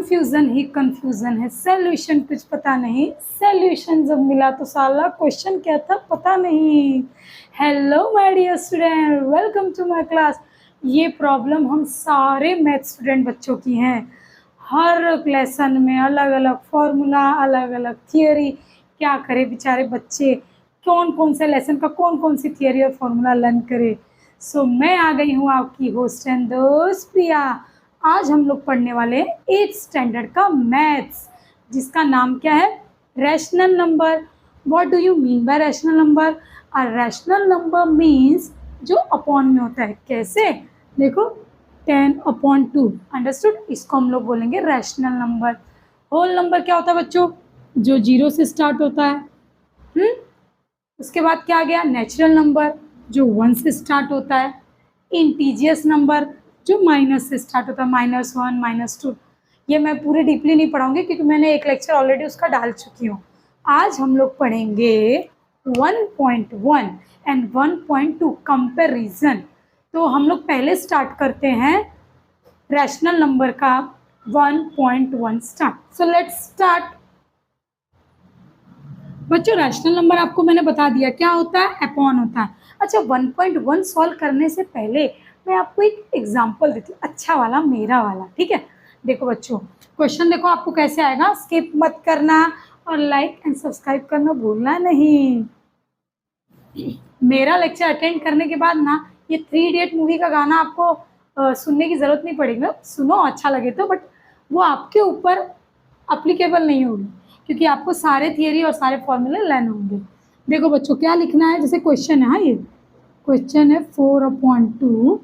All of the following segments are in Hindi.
कन्फ्यूज़न ही कन्फ्यूज़न है, सॉल्यूशन कुछ पता नहीं, सॉल्यूशन जब मिला तो साला क्वेश्चन क्या था पता नहीं। Hello my dear student, welcome to my class. ये प्रॉब्लम हम सारे मैथ स्टूडेंट बच्चों की हैं। हर लेसन में अलग अलग फॉर्मूला, अलग अलग थियरी। क्या करे बेचारे बच्चे, कौन कौन से लेसन का कौन कौन सी थियरी और फॉर्मूला लर्न करे। सो मैं आ गई हूँ आपकी होस्ट एंड दोस्त प्रिया। आज हम लोग पढ़ने वाले हैं 8th स्टैंडर्ड का मैथ्स, जिसका नाम क्या है, rational number. What do you mean by rational number? A rational number means जो अपॉन में होता है। कैसे? देखो 10/2, अंडरस्टूड? इसको हम लोग बोलेंगे रैशनल नंबर। होल नंबर क्या होता है बच्चों? जो 0 से स्टार्ट होता है। उसके बाद क्या आ गया? नेचुरल नंबर, जो 1 से स्टार्ट होता है। इंटीजियस नंबर, जो माइनस से स्टार्ट होता है, -1, -2। ये मैं पूरे डीपली नहीं पढ़ाऊंगी क्योंकि मैंने एक लेक्चर ऑलरेडी उसका डाल चुकी हूँ। आज हम लोग पढ़ेंगे 1.1 एंड 1.2 कंपैरिजन। तो हम लोग पहले स्टार्ट करते हैं रैशनल नंबर का 1.1 स्टार्ट। So let's start. बच्चों रैशनल नंबर आपको मैंने बता दिया क्या होता है, अपॉन होता है। अच्छा 1.1 सॉल्व करने से पहले मैं आपको एक एग्जांपल देती हूँ, अच्छा वाला, मेरा वाला, ठीक है। देखो बच्चों, क्वेश्चन देखो आपको कैसे आएगा, स्किप मत करना और लाइक एंड सब्सक्राइब करना भूलना नहीं। मेरा लेक्चर अटेंड करने के बाद ना ये 3 इडियट मूवी का गाना आपको सुनने की ज़रूरत नहीं पड़ेगी। सुनो अच्छा लगे तो, बट वो आपके ऊपर अप्लीकेबल नहीं होगी क्योंकि आपको सारे थियरी और सारे फॉर्मूले लर्न होंगे। देखो बच्चों क्या लिखना है, जैसे क्वेश्चन है, हाँ ये क्वेश्चन है 4/2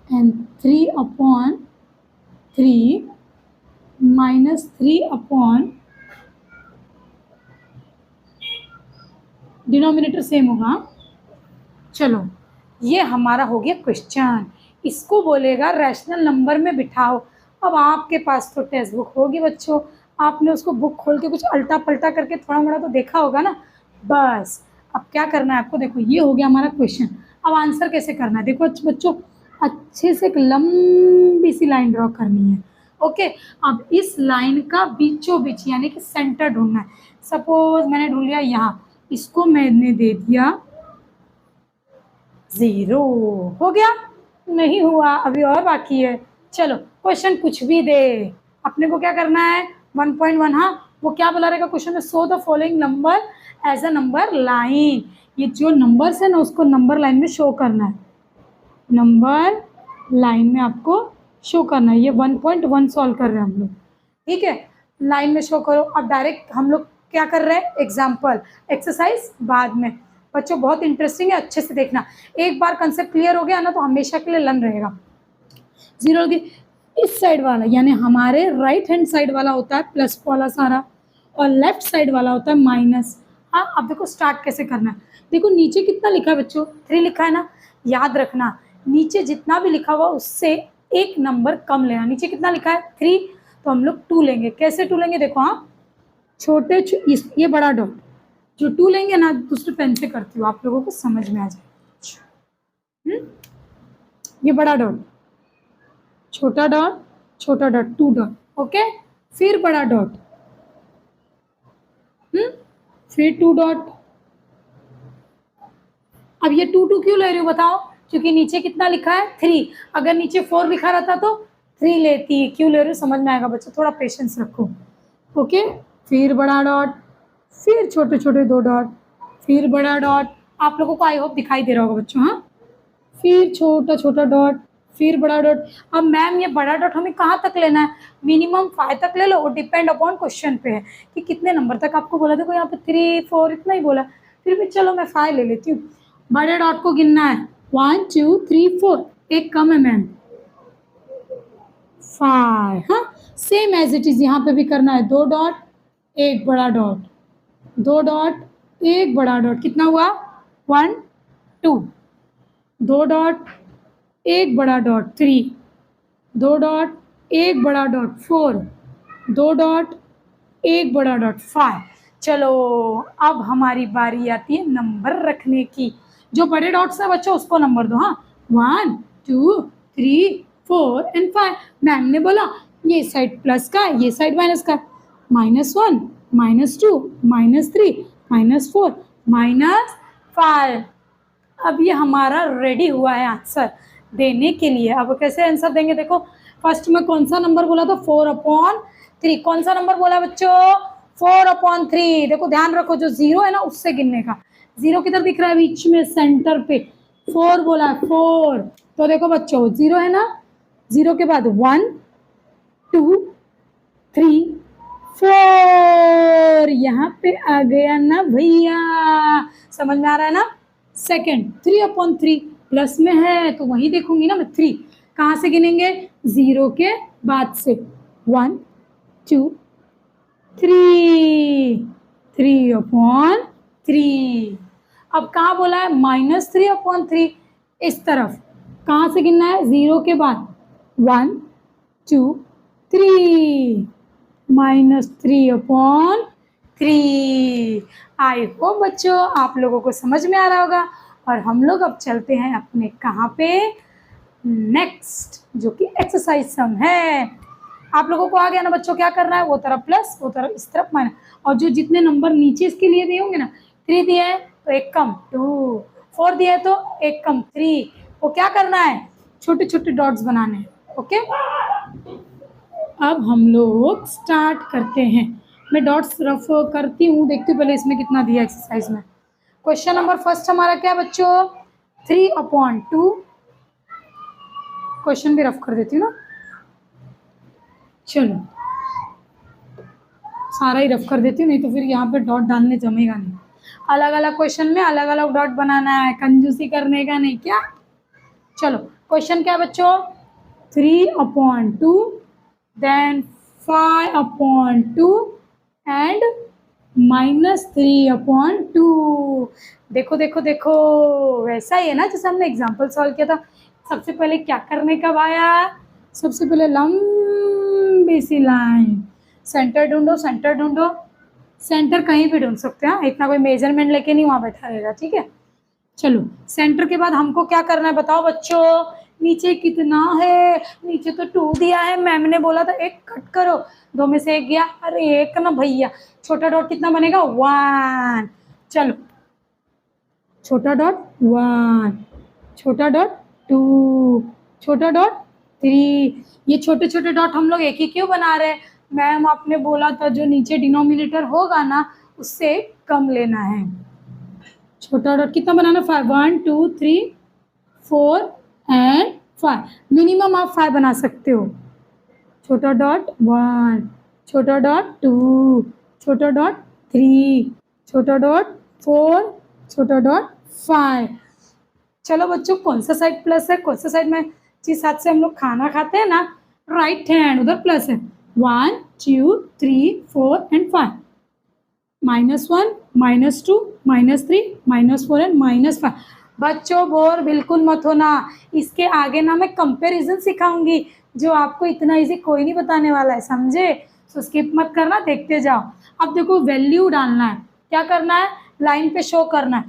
एंड 3/3 -3 डिनोमिनेटर सेम होगा। चलो ये हमारा हो गया क्वेश्चन, इसको बोलेगा रैशनल नंबर में बिठाओ। अब आपके पास तो टेक्स्ट बुक होगी बच्चों, आपने उसको बुक खोल के कुछ अल्टा पल्टा करके थोड़ा मोड़ा तो देखा होगा ना। बस अब क्या करना है आपको, देखो ये हो गया हमारा क्वेश्चन। अब आंसर कैसे करना है, देखो बच्चों अच्छे से एक लंबी सी लाइन ड्रॉ करनी है। ओके, अब इस लाइन का बीचों बीच यानी कि सेंटर ढूंढना है। सपोज मैंने ढूंढ लिया यहाँ, इसको मैंने दे दिया 0। हो गया? नहीं हुआ, अभी और बाकी है। चलो क्वेश्चन कुछ भी दे, अपने को क्या करना है 1.1। हाँ वो क्या बोला रहेगा क्वेश्चन में, so the following number as a number line. ये जो नंबर्स है ना उसको नंबर लाइन में शो करना है, नंबर लाइन में आपको शो करना है। ये 1.1 सॉल्व कर रहे हैं हम लोग, ठीक है। लाइन में शो करो। अब डायरेक्ट हम लोग क्या कर रहे हैं, एग्जाम्पल, एक्सरसाइज बाद में। बच्चों बहुत इंटरेस्टिंग है, अच्छे से देखना। एक बार कंसेप्ट क्लियर हो गया ना तो हमेशा के लिए लर्न रहेगा। 0 की इस साइड वाला यानी हमारे राइट हैंड साइड वाला होता है प्लस वाला सारा, और लेफ्ट साइड वाला होता है माइनस। हाँ अब देखो स्टार्ट कैसे करना है। देखो नीचे कितना लिखा है बच्चों, 3 लिखा है ना। याद रखना नीचे जितना भी लिखा हुआ उससे एक नंबर कम लेना। नीचे कितना लिखा है 3, तो हम लोग 2 लेंगे। कैसे 2 लेंगे, देखो हाँ छोटे ये बड़ा डॉट, जो 2 लेंगे ना दूसरे पेन से करती हूँ आप लोगों को समझ में आ जाए। ये बड़ा डॉट, छोटा डॉट, छोटा डॉट, 2 डॉट, ओके। फिर बड़ा डॉट, फिर 2 डॉट। अब ये 2 क्यों ले रही हूँ बताओ, क्योंकि नीचे कितना लिखा है 3। अगर नीचे 4 लिखा रहता तो 3 लेती। क्यों ले रही हूँ समझ में आएगा बच्चों, थोड़ा पेशेंस रखो, ओके। फिर बड़ा डॉट, फिर छोटे छोटे 2 डॉट, फिर बड़ा डॉट। आप लोगों को आई होप दिखाई दे रहा होगा बच्चों, हाँ। फिर छोटा छोटा डॉट, फिर बड़ा डॉट। अब मैम ये बड़ा डॉट हमें कहाँ तक लेना है, मिनिमम 5 तक ले लो, वो डिपेंड अपॉन क्वेश्चन पे है कि कितने नंबर तक आपको बोला। देखो यहाँ पे 3, 4 इतना ही बोला, फिर भी चलो मैं 5 ले लेती हूँ। बड़े डॉट को गिनना है 1, 2, 3, 4, एक कम है मैम 5। हाँ सेम एज इट इज यहाँ पे भी करना है, 2 डॉट, एक बड़ा डॉट, 2 डॉट, एक बड़ा डॉट। कितना हुआ 1, 2, 2 डॉट, एक बड़ा डॉट 3, 2 डॉट, एक बड़ा डॉट 4, 2 डॉट, एक बड़ा डॉट 5। चलो अब हमारी बारी आती है नंबर रखने की। जो बड़े डॉट्स है बच्चों उसको नंबर दो, हाँ 1, 2, 3, 4 एंड 5। मैम ने बोला ये साइड प्लस का, ये साइड माइनस का। -1, -2, -3, -4, -5। अब ये हमारा रेडी हुआ है आंसर देने के लिए। अब कैसे आंसर देंगे देखो, फर्स्ट में कौन सा नंबर बोला था, 4/3। कौन सा नंबर बोला बच्चों, 4/3। देखो ध्यान रखो, जो 0 है ना उससे गिनने का। 0 किधर दिख रहा है, बीच में सेंटर पे। 4 बोला है, 4। तो देखो बच्चों 0 है ना, 0 के बाद 1 2 3 4। यहाँ पे आ गया ना भैया, समझ में आ रहा है ना। सेकंड 3/3 प्लस में है तो वही देखूंगी ना मैं। 3 कहाँ से गिनेंगे, 0 के बाद से। 1 2 3 3/3। अब कहाँ बोला है, -3/3। इस तरफ कहाँ से गिनना है, 0 के बाद। 1 2 3 -3/3। आई होप बच्चों आप लोगों को समझ में आ रहा होगा। और हम लोग अब चलते हैं अपने कहाँ पे, नेक्स्ट, जो कि एक्सरसाइज सम है। आप लोगों को आ गया ना बच्चों, क्या करना है, वो तरफ प्लस, वो तरफ इस तरफ माइनस। और जो जितने नंबर नीचे इसके लिए दिए होंगे ना, 3 दिया है तो एक कम 2, 4 दिया है तो एक कम 3। वो क्या करना है, छोटे छोटे डॉट्स बनाने हैं। ओके, अब हम लोग स्टार्ट करते हैं। मैं डॉट्स रफ करती हूँ, देखती हूँ पहले इसमें कितना दिया एक्सरसाइज में। क्वेश्चन नंबर फर्स्ट हमारा क्या बच्चों, 3/2। क्वेश्चन भी रफ कर देती हूँ ना, चलो सारा ही रफ कर देती हूँ, नहीं तो फिर यहाँ पे डॉट डालने जमेगा नहीं। अलग अलग क्वेश्चन में अलग अलग डॉट बनाना है, कंजूसी करने का नहीं। क्या, चलो क्वेश्चन क्या बच्चों, 3/2 then 5/2 and -3/2। देखो देखो देखो, वैसा ही है ना जैसे हमने एग्जाम्पल सॉल्व किया था। सबसे पहले क्या करने का आया, सबसे पहले लंबी सी लाइन, सेंटर ढूंढो, सेंटर ढूंढो। सेंटर कहीं भी ढूंढ सकते हैं, इतना कोई मेजरमेंट लेके नहीं वहां बैठा रहेगा, ठीक है। चलो सेंटर के बाद हमको क्या करना है बताओ बच्चों, नीचे कितना है, नीचे तो 2 दिया है, मैम ने बोला था 1 कट करो, 2 में से 1 गया। अरे 1 ना भैया, छोटा डॉट कितना बनेगा, 1। चलो छोटा डॉट 1, छोटा डॉट 2, छोटा डॉट 3। ये छोटे छोटे डॉट हम लोग एक ही क्यों बना रहे हैं, मैम आपने बोला था जो नीचे डिनोमिनेटर होगा ना उससे कम लेना है। छोटा डॉट कितना बनाना, 5, 1 2 3 4 एंड 5। मिनिमम आप 5 बना सकते हो। छोटा डॉट 1, छोटा डॉट 2, छोटा डॉट 3, छोटा डॉट 4, छोटा डॉट 5। चलो बच्चों कौन सा साइड प्लस है, कौन सा साइड में, जिस हाथ से हम लोग खाना खाते हैं ना, राइट हैंड, उधर प्लस है। 1 2 3 4 एंड 5। -1 -2 -3 -4 एंड -5। बच्चों बोर बिल्कुल मत होना, इसके आगे ना मैं कंपैरिजन सिखाऊंगी जो आपको इतना इजी कोई नहीं बताने वाला है, समझे। तो स्किप मत करना, देखते जाओ। अब देखो वैल्यू डालना है, क्या करना है, लाइन पे शो करना है।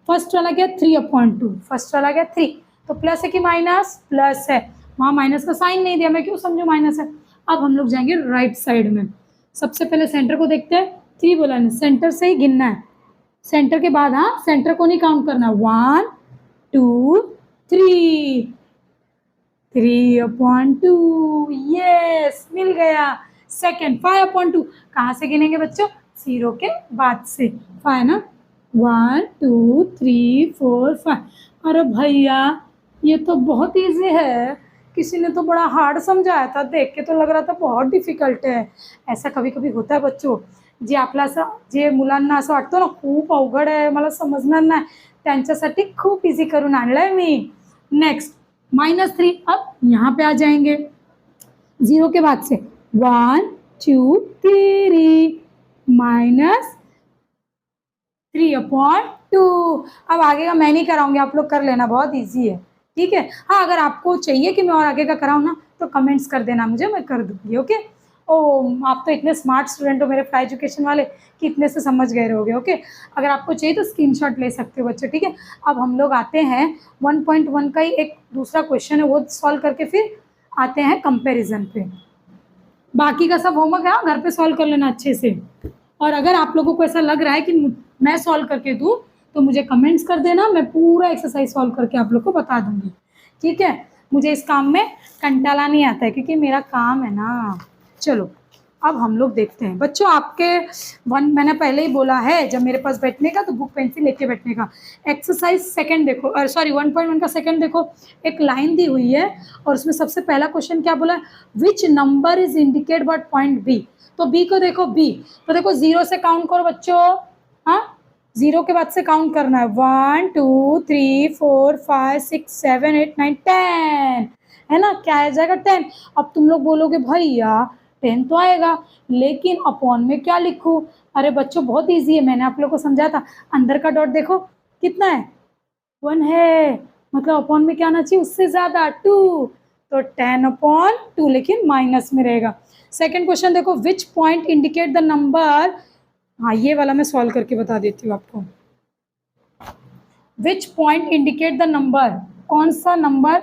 फर्स्ट वाला क्या, 3/2, फर्स्ट वाला क्या 3, तो प्लस है कि माइनस, प्लस है। वहाँ माइनस का साइन नहीं दिया, मैं क्यों समझू माइनस है। अब हम लोग जाएंगे राइट साइड में। सबसे पहले सेंटर को देखते हैं, 3 बोला नहीं, सेंटर से ही गिनना है। सेंटर के बाद, हाँ सेंटर को नहीं काउंट करना। 1 2 3 3/2, यस मिल गया। सेकेंड 5/2, कहाँ से गिनेंगे बच्चों, 0 के बाद से। 5 ना, 1 2 3 4 5। अरे भैया ये तो बहुत इजी है, किसी ने तो बड़ा हार्ड समझाया था, देख के तो लग रहा था बहुत डिफिकल्ट है। ऐसा कभी कभी होता है बच्चों, जे आपला जे मुलांना असं वाटतं ना खूप अवघड आहे, मला समजणार नाही, त्यांच्यासाठी खूप इजी करून आणलंय मी। नेक्स्ट -3। अब यहाँ पे आ जाएंगे 0 के बाद से, 1 2 3 -3/2। अब आगे का मैं नहीं कराऊंगी, आप लोग कर लेना, बहुत इजी है, ठीक है। हाँ अगर आपको चाहिए कि मैं और आगे का कराऊँ ना तो कमेंट्स कर देना मुझे, मैं कर दूंगी। ओके, ओ आप तो इतने स्मार्ट स्टूडेंट हो मेरे फ्लाई एजुकेशन वाले कि इतने से समझ गए रहोगे। ओके, अगर आपको चाहिए तो स्क्रीनशॉट ले सकते हो बच्चों, ठीक है। अब हम लोग आते हैं 1.1 का ही एक दूसरा क्वेश्चन है, वो सॉल्व करके फिर आते हैं कंपैरिजन पे। बाकी का सब होमवर्क है, घर पे सॉल्व कर लेना अच्छे से। और अगर आप लोगों को ऐसा लग रहा है कि मैं सॉल्व करके दूँ तो मुझे कमेंट्स कर देना, मैं पूरा एक्सरसाइज सॉल्व करके आप लोग को बता दूंगी, ठीक है। मुझे इस काम में कंटाला नहीं आता है क्योंकि मेरा काम है ना। चलो अब हम लोग देखते हैं बच्चों, आपके मैंने पहले ही बोला है जब मेरे पास बैठने का तो बुक पेंसिल लेके बैठने का। एक्सरसाइज सेकंड देखो, सॉरी 1.1 का सेकंड देखो, एक लाइन दी हुई है और उसमें सबसे पहला क्वेश्चन क्या बोला, which number is indicate by point B. तो बी को देखो, बी तो देखो 0 से काउंट करो बच्चों, हाँ 0 के बाद से काउंट करना है, 1 2 3 4 5 6 7 8 9 10, है ना, क्या आ जाएगा 10। अब तुम लोग बोलोगे भैया 10 तो आएगा, लेकिन अपॉन में क्या लिखूं। अरे बच्चों बहुत इजी है, मैंने आप लोग को समझाया था। अंदर का डॉट देखो कितना है, 1 है, मतलब अपॉन में क्या आना चाहिए, उससे ज्यादा 2, तो 10/2, लेकिन माइनस में रहेगा। सेकंड क्वेश्चन देखो, which point indicate the number, हाँ ये वाला मैं सॉल्व करके बता देती हूँ आपको। Which point indicate the number, कौन सा नंबर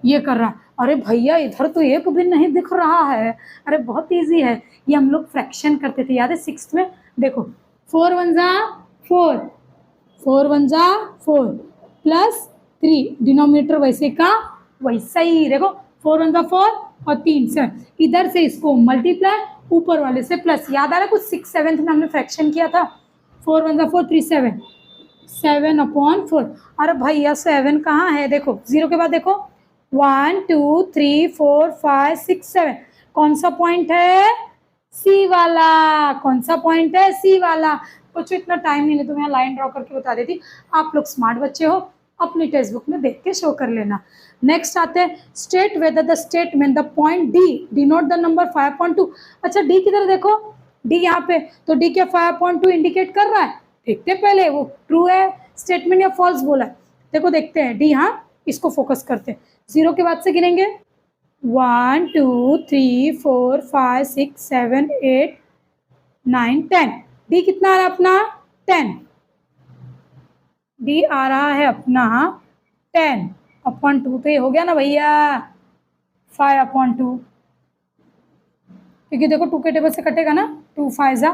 ये कर रहा है। अरे भैया इधर तो एक भी नहीं दिख रहा है। अरे बहुत इजी है, ये हम लोग फ्रैक्शन करते थे, याद है 6th में। देखो 4 1 जा 4, 4 1 जा 4 प्लस 3, डिनोमिनेटर वैसे का वैसा ही, देखो 4 1 जा 4 और 3 7, इधर से इसको मल्टीप्लाई, ऊपर वाले से प्लस। याद आ रहा है कुछ 6 7th में हमने फ्रैक्शन किया था, 4 1 जा 4 3 7, 7/4। अरे भैया 7 कहाँ है, देखो 0 के बाद देखो 1 2 3 4 5 6 7, कौन सा पॉइंट है, सी वाला। कौन सा पॉइंट है, सी वाला। कुछ इतना टाइम नहीं है तो मैं लाइन ड्रॉ करके बता देती, आप लोग स्मार्ट बच्चे हो, अपनी टेक्स्ट बुक में देख के शो कर लेना। नेक्स्ट आते हैं, state whether the statement the point D denote the number 5.2। अच्छा डी किधर देखो, डी यहाँ पे, तो डी क्या 5.2 इंडिकेट कर रहा है, देखते पहले वो ट्रू है स्टेटमेंट या फॉल्स बोला है। देखो देखते हैं डी, हाँ इसको फोकस करते हैं। 0 के बाद से गिनेंगे 1 2 3 4 5 6 7 8 9 10, डी कितना आ रहा है अपना 10, डी आ रहा है अपना 10/2, तो ये हो गया ना भैया 5/2, क्योंकि देखो 2 के टेबल से कटेगा ना, 2 5 जा,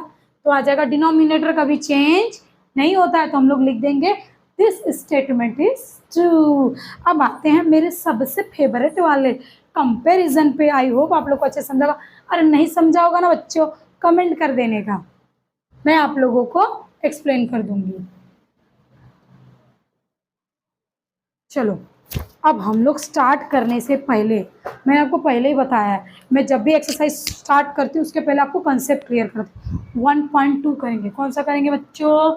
तो आ जाएगा। डिनोमिनेटर कभी चेंज नहीं होता है तो हम लोग लिख देंगे दिस स्टेटमेंट इज ट्रू। अब आते हैं मेरे सबसे फेवरेट वाले कंपैरिजन पे। आई होप आप लोग को अच्छे समझा होगा, अरे नहीं समझा होगा ना बच्चों कमेंट कर देने का, मैं आप लोगों को एक्सप्लेन कर दूंगी। चलो अब हम लोग स्टार्ट करने से पहले, मैंने आपको पहले ही बताया है, मैं जब भी एक्सरसाइज स्टार्ट करती हूँ उसके पहले आपको कंसेप्ट क्लियर करती हूँ। 1.2 करेंगे, कौन सा करेंगे बच्चों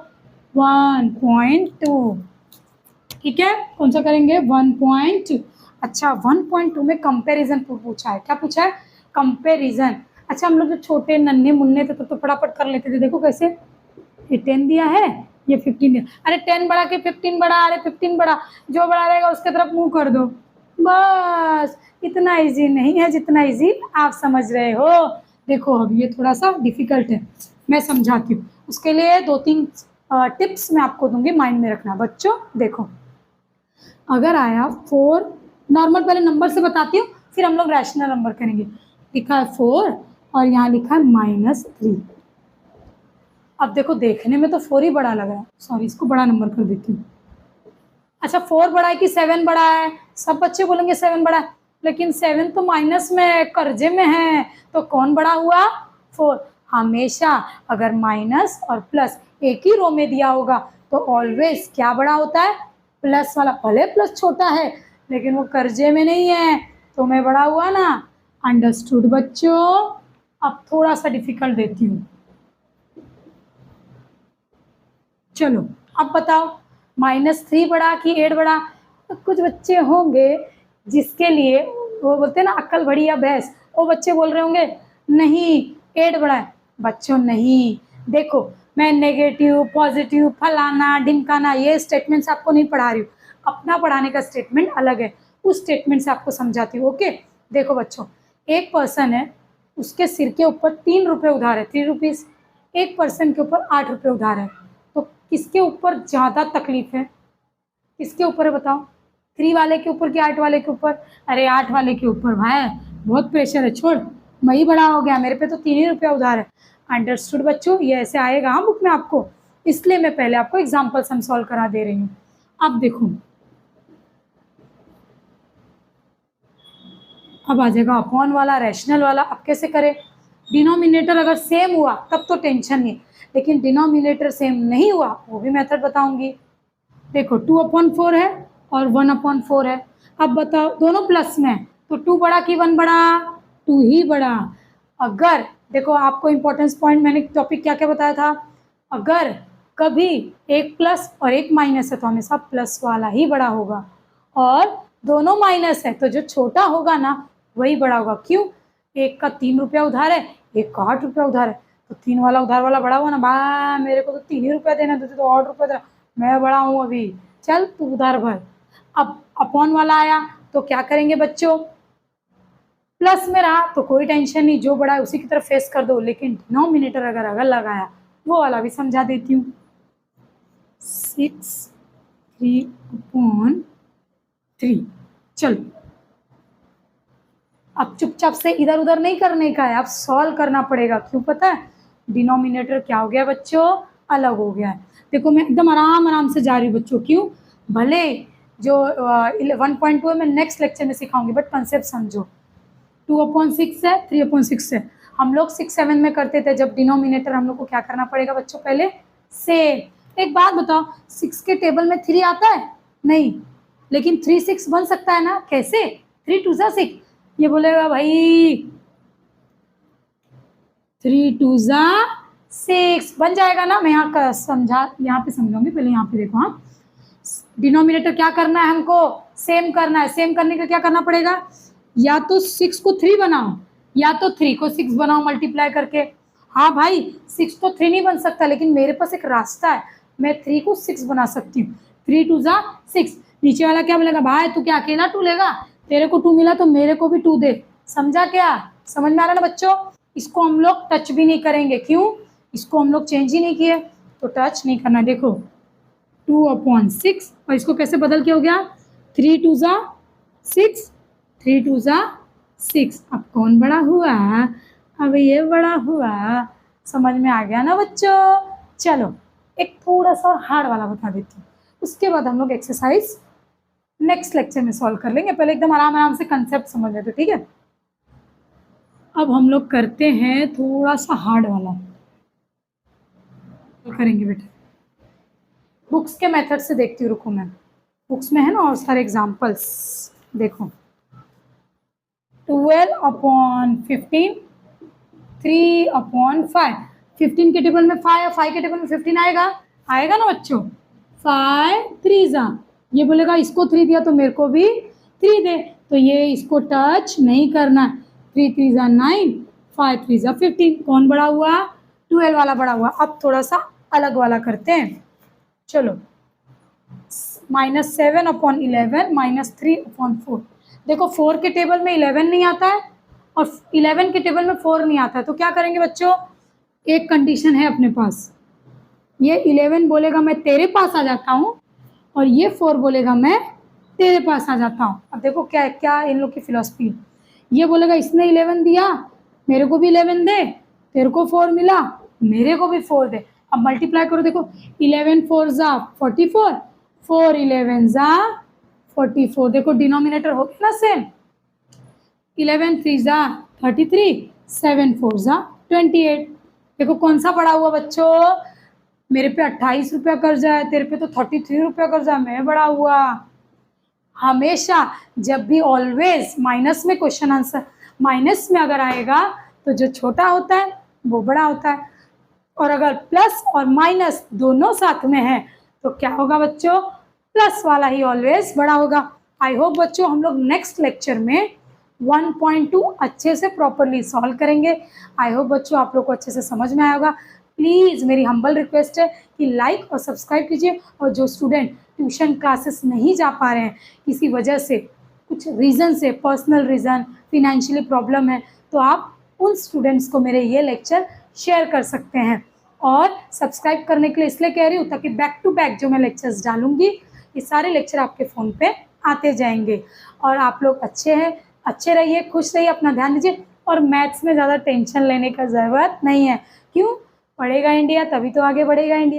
1.2, ठीक है, कौन सा करेंगे 1.2। अच्छा 1.2 में कंपैरिजन पूछा है, क्या पूछा है, कंपैरिजन। अच्छा हम लोग जो छोटे नन्हे मुन्ने थे तो फटाफट कर लेते थे, देखो कैसे, ये 10 दिया है, ये 15 दिया, अरे 10 बढ़ा के 15 बढ़ा, अरे 15 बढ़ा, जो बड़ा रहेगा उसके तरफ मुंह कर दो, बस। इतना इजी नहीं है जितना इजी आप समझ रहे हो। देखो अब ये थोड़ा सा डिफिकल्ट है, मैं समझाती हूँ, उसके लिए 2-3 टिप्स मैं आपको दूंगी, माइंड में रखना बच्चों। देखो अगर आया 4, नॉर्मल पहले नंबर से बताती हूँ फिर हम लोग रैशनल नंबर करेंगे। लिखा है 4 और यहाँ लिखा है -3। अब देखो देखने में तो 4 ही बड़ा लग रहा है, सॉरी इसको बड़ा नंबर कर देती हूँ। अच्छा 4 बड़ा है कि 7 बड़ा है, सब बच्चे बोलेंगे 7 बड़ा है, लेकिन 7 तो माइनस में कर्जे में है, तो कौन बड़ा हुआ 4। हमेशा अगर माइनस और प्लस एक ही रो में दिया होगा तो ऑलवेज क्या बड़ा होता है, प्लस वाला। भले प्लस छोटा है लेकिन वो कर्जे में नहीं है तो मैं बड़ा हुआ ना। अंडरस्टूड बच्चों। अब थोड़ा सा डिफिकल्ट देती हूँ, चलो अब बताओ -3 बड़ा कि 8 बड़ा। तो कुछ बच्चे होंगे जिसके लिए वो बोलते हैं ना अक्ल बड़ी या भैंस, वो बच्चे बोल रहे होंगे नहीं 8 बड़ा है। बच्चों नहीं, देखो मैं नेगेटिव पॉजिटिव फलाना ढिमकाना ये स्टेटमेंट्स आपको नहीं पढ़ा रही हूँ, अपना पढ़ाने का स्टेटमेंट अलग है, उस स्टेटमेंट से आपको समझाती हूँ। ओके देखो बच्चों, एक पर्सन है, उसके सिर के ऊपर 3 रुपये उधार है, 3 रुपीज़, एक पर्सन के ऊपर 8 रुपये उधार है, तो किसके ऊपर ज़्यादा तकलीफ है, किसके ऊपर है बताओ, 3 वाले के ऊपर कि 8 वाले के ऊपर। अरे 8 वाले के ऊपर भाई, बहुत प्रेशर है, छोड़ वही बड़ा हो गया, मेरे पे तो 3 ही रुपया उधार है। अंडरस्टूड बच्चों, ये ऐसे आएगा हाँ बुक में आपको, इसलिए मैं पहले आपको एग्जाम्पल्स हम सॉल्व करा दे रही हूँ। अब देखो, अब आ जाएगा अपॉन वाला, रैशनल वाला। अब कैसे करें? डिनोमिनेटर अगर सेम हुआ तब तो टेंशन नहीं, लेकिन डिनोमिनेटर सेम नहीं हुआ वो भी मेथड बताऊंगी। देखो 2/4 है और 1/4 है। अब बताओ दोनों प्लस में है, तो 2 बड़ा कि 1 बड़ा? 2 ही बड़ा। अगर देखो आपको इंपॉर्टेंस पॉइंट मैंने टॉपिक क्या क्या बताया था, अगर कभी एक प्लस और एक माइनस है तो हमेशा प्लस वाला ही बड़ा होगा, और दोनों माइनस है तो जो छोटा होगा ना वही बड़ा होगा। क्यों? एक का 3 रुपया उधार है, एक का 8 रुपया उधार है, तो 3 वाला उधार वाला बड़ा हुआ ना। बा मेरे को तो 3 ही रुपया देना, तुझे तो 8 रुपया देना, मैं बड़ा हूँ अभी, चल तू उधार भर। अब अपॉन वाला आया तो क्या करेंगे बच्चों? प्लस में रहा तो कोई टेंशन नहीं, जो बड़ा है उसी की तरफ फेस कर दो, लेकिन डिनोमिनेटर अगर लगाया वो वाला भी समझा देती हूँ। 6 3/3। चलो अब चुपचाप से इधर उधर नहीं करने का है, अब सॉल्व करना पड़ेगा। क्यों पता है? डिनोमिनेटर क्या हो गया बच्चों? अलग हो गया है। देखो मैं एकदम आराम आराम से जा रही हूँ बच्चों। क्यों? भले जो 1.2 मैं नेक्स्ट लेक्चर में सिखाऊंगी, बट कंसेप्ट समझो। 2/6 है, 3/6 है। हम लोग 6 7 में करते थे जब डिनोमिनेटर, हम लोग को क्या करना पड़ेगा बच्चों? पहले से एक बात बताओ, 6 के टेबल में 3 आता है? नहीं, लेकिन 3 6 बन सकता है ना? कैसे? 3 2 6। ये बोलेगा भाई 3 2 6 बन जाएगा ना। मैं यहाँ का समझा, यहाँ पे समझाऊंगी, पहले यहाँ पे देखो। हाँ, डिनोमिनेटर क्या करना है हमको? सेम करना है। सेम करने का क्या करना पड़ेगा? या तो 6 को 3 बनाओ, या तो 3 को 6 बनाओ मल्टीप्लाई करके। हाँ भाई 6 तो 3 नहीं बन सकता, लेकिन मेरे पास एक रास्ता है, मैं 3 को 6 बना सकती हूँ। 3 2 6। नीचे वाला क्या बोलेगा? भाई तू क्या अकेला 2 लेगा? तेरे को 2 मिला तो मेरे को भी 2 दे। समझा क्या? समझ में आ रहा ना बच्चों? इसको हम लोग टच भी नहीं करेंगे। क्यों? इसको हम लोग चेंज ही नहीं किए, तो टच नहीं करना। देखो 2/6, और इसको कैसे बदल के हो गया? 3 2 6, 3 2 6। अब कौन बड़ा हुआ? अब ये बड़ा हुआ। समझ में आ गया ना बच्चों? चलो एक थोड़ा सा हार्ड वाला बता देती हूँ, उसके बाद हम लोग एक्सरसाइज नेक्स्ट लेक्चर में सॉल्व कर लेंगे। पहले एकदम आराम आराम से कंसेप्ट समझ लेते, ठीक है? अब हम लोग करते हैं थोड़ा सा हार्ड वाला करेंगे बेटा। बुक्स के मेथड से देखती हूँ, रुको मैं, बुक्स में है ना और सारे एग्जाम्पल्स। देखो 12/15, 3/5। 15 के टेबल में 5 और 5 के टेबल में 15 आएगा? आएगा ना बच्चों? 5 3 ये बोलेगा इसको 3 दिया तो मेरे को भी 3 दे, तो ये इसको टच नहीं करना। 3 3 9, 5 3 15। कौन बड़ा हुआ? 12 वाला बड़ा हुआ। अब थोड़ा सा अलग वाला करते हैं। चलो -7/11 -3/4। देखो 4 के टेबल में 11 नहीं आता है और 11 के टेबल में 4 नहीं आता है, तो क्या करेंगे बच्चों? एक कंडीशन है अपने पास, ये 11 बोलेगा मैं तेरे पास आ जाता हूँ, और ये 4 बोलेगा मैं तेरे पास आ जाता हूँ। अब देखो क्या क्या इन लोग की फिलॉसफी। ये बोलेगा इसने 11 दिया, मेरे को भी 11 दे, तेरे को 4 मिला, मेरे को भी 4 दे। अब मल्टीप्लाई करो, देखो 11 4 44, 4 11 44। देखो डिनोमिनेटर हो गया ना सेम। 11 3 33, 7 4 28। देखो कौन सा बड़ा हुआ बच्चों? मेरे पे 28 रुपया कर्जा है, तेरे पे तो 33 रुपया कर्जा है, मैं बड़ा हुआ। हमेशा जब भी ऑलवेज माइनस में क्वेश्चन आंसर, माइनस में अगर आएगा तो जो छोटा होता है वो बड़ा होता है, और अगर प्लस और माइनस दोनों साथ में है तो क्या होगा बच्चों? प्लस वाला ही ऑलवेज बड़ा होगा। आई होप बच्चों हम लोग नेक्स्ट लेक्चर में 1.2 अच्छे से प्रॉपरली सॉल्व करेंगे। आई होप बच्चों आप लोग को अच्छे से समझ में आया होगा। प्लीज़ मेरी हम्बल रिक्वेस्ट है कि लाइक और सब्सक्राइब कीजिए, और जो स्टूडेंट ट्यूशन क्लासेस नहीं जा पा रहे हैं किसी वजह से, कुछ रीज़न से, पर्सनल रीज़न, फिनेंशियली प्रॉब्लम है, तो आप उन स्टूडेंट्स को मेरे ये लेक्चर शेयर कर सकते हैं। और सब्सक्राइब करने के लिए इसलिए कह रही हूँ ताकि बैक टू बैक जो मैं लेक्चर्स डालूंगी ये सारे लेक्चर आपके फ़ोन पे आते जाएंगे। और आप लोग अच्छे हैं, अच्छे रहिए, खुश रहिए, अपना ध्यान दीजिए, और मैथ्स में ज़्यादा टेंशन लेने का ज़रूरत नहीं है। क्यों? पढ़ेगा इंडिया तभी तो आगे बढ़ेगा इंडिया।